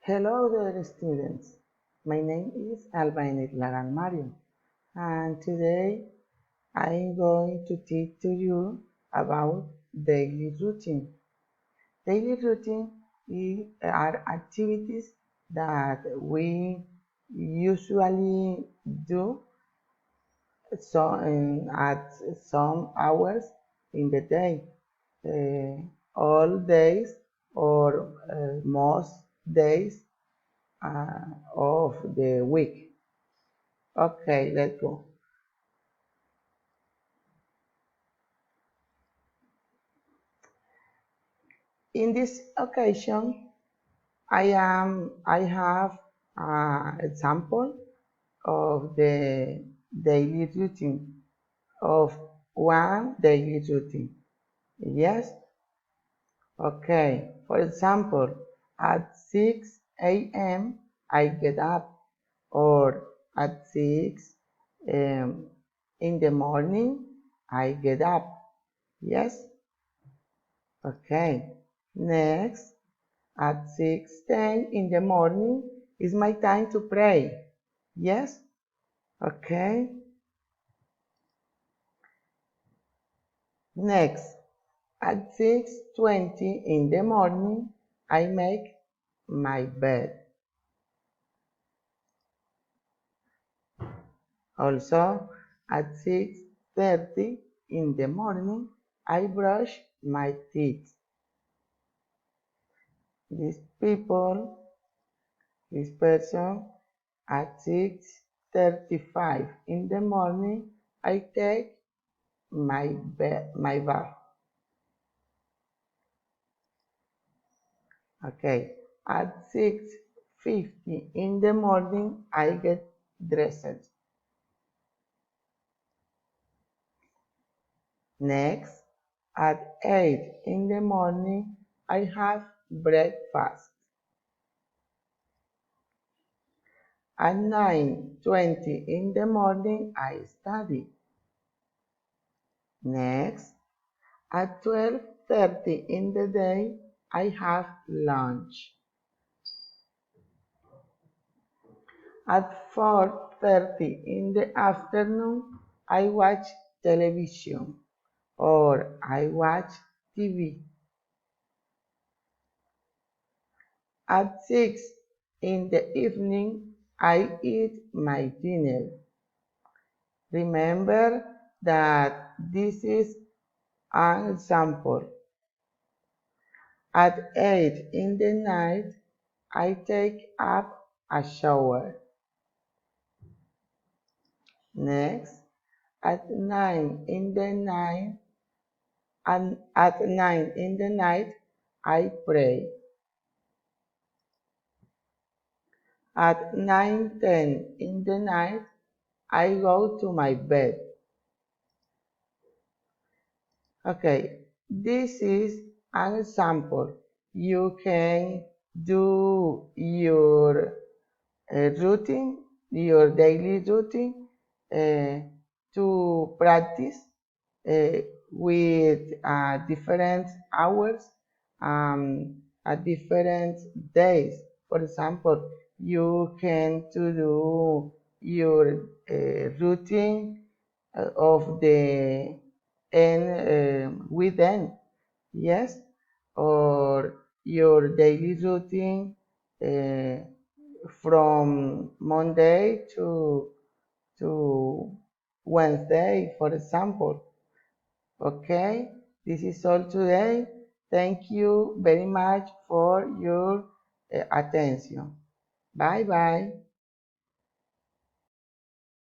Hello dear students, my name is Albainit Lagan Mario and today I am going to teach to you about daily routine. Daily routine are activities that we usually do at some hours in the day, all days or most days of the week. Okay, let's go. In this occasion, I have an example of the daily routine of one daily routine. Yes, okay. For example, at 6 a.m. I get up, or at 6 in the morning I get up. Yes, okay. Next, at 6:10 in the morning is my time to pray. Yes? Okay. Next, at 6:20 in the morning I make my bed. Also, at 6:30 in the morning I brush my teeth. These people, this person, at 6:35 in the morning I take my bath. Okay, at 6:50 in the morning I get dressed. Next, at 8 in the morning I have breakfast. At 9:20 in the morning I study. Next, at 12:30 in the day I have lunch. At 4:30 in the afternoon I watch television or I watch TV. At 6 in the evening I eat my dinner. Remember that this is an example. At 8 in the night I take up a shower. Next, at 9 in the night at 9 in the night I pray. At 9:10 in the night I go to my bed. Okay, this is an example. You can do your routine, your daily routine, to practice uh, with different hours, at different days. For example, you can to do your routine of the end weekend, yes, or your daily routine uh, from Monday to Wednesday, for example. Okay, this is all today. Thank you very much for your attention. Bye bye.